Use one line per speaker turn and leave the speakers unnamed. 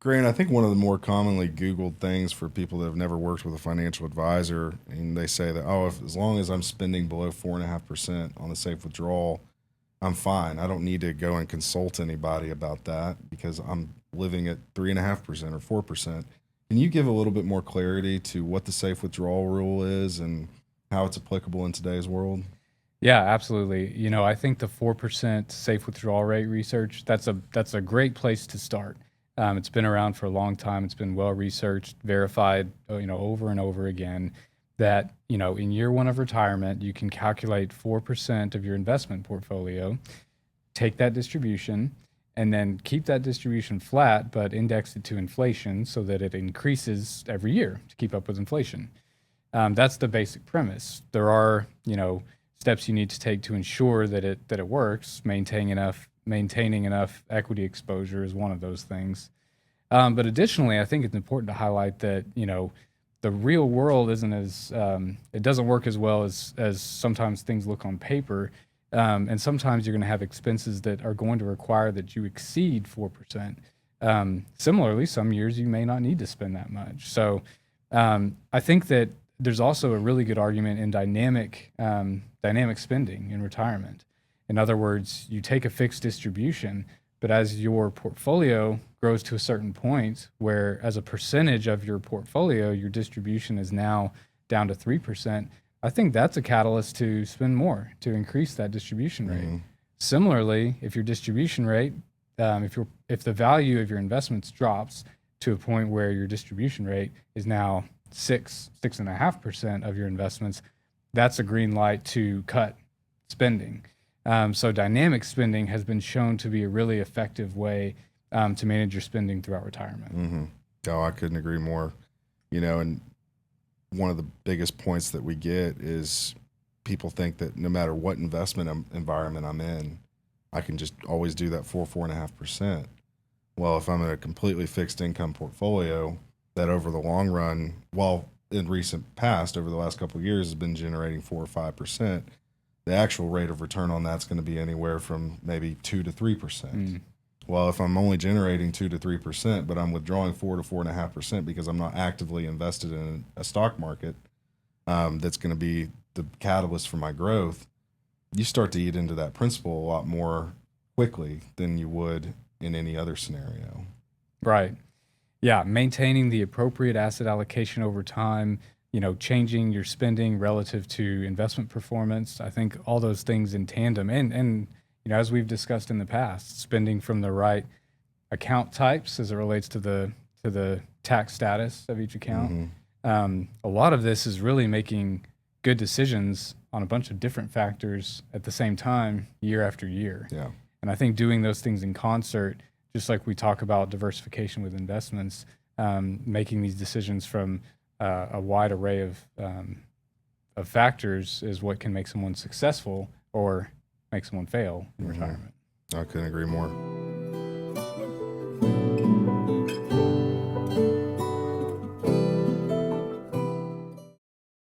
Grant, I think one of the more commonly Googled things for people that have never worked with a financial advisor, and they say that, oh, if as long as I'm spending below 4.5% on a safe withdrawal, I'm fine. I don't need to go and consult anybody about that because I'm living at 3.5% or 4%. Can you give a little bit more clarity to what the safe withdrawal rule is and how it's applicable in today's world?
Yeah, absolutely. I think the 4% safe withdrawal rate research, that's a great place to start. It's been around for a long time. It's been well researched, verified, over and over again that, in year one of retirement, you can calculate 4% of your investment portfolio, take that distribution, and then keep that distribution flat, but index it to inflation so that it increases every year to keep up with inflation. That's the basic premise. There are, steps you need to take to ensure that it works. Maintaining enough equity exposure is one of those things. But additionally, I think it's important to highlight that the real world isn't as it doesn't work as well as sometimes things look on paper. And sometimes you're going to have expenses that are going to require that you exceed 4%. Similarly, some years you may not need to spend that much. So I think that there's also a really good argument in dynamic spending in retirement. In other words, you take a fixed distribution, but as your portfolio grows to a certain point where as a percentage of your portfolio, your distribution is now down to 3%, I think that's a catalyst to spend more, to increase that distribution rate.
Mm-hmm.
Similarly, if your distribution rate, if the value of your investments drops to a point where your distribution rate is now 6.5% of your investments, that's a green light to cut spending. So dynamic spending has been shown to be a really effective way to manage your spending throughout retirement.
Mm-hmm. Oh, I couldn't agree more. And one of the biggest points that we get is people think that no matter what environment I'm in, I can just always do that 4.5%. Well, if I'm in a completely fixed income portfolio that over the long run, well, in recent past, over the last couple of years, has been generating 4 or 5%, the actual rate of return on that's going to be anywhere from maybe 2 to 3%. Well, if I'm only generating 2 to 3%, but I'm withdrawing 4 to 4.5% because I'm not actively invested in a stock market that's going to be the catalyst for my growth, you start to eat into that principle a lot more quickly than you would in any other scenario.
Right. Yeah, maintaining the appropriate asset allocation over time, changing your spending relative to investment performance. I think all those things in tandem and as we've discussed in the past, spending from the right account types as it relates to the tax status of each account. A lot of this is really making good decisions on a bunch of different factors at the same time year after year.
Yeah.
And I think doing those things in concert, just like we talk about diversification with investments, making these decisions from a wide array of factors is what can make someone successful or make someone fail in retirement.
I couldn't agree more.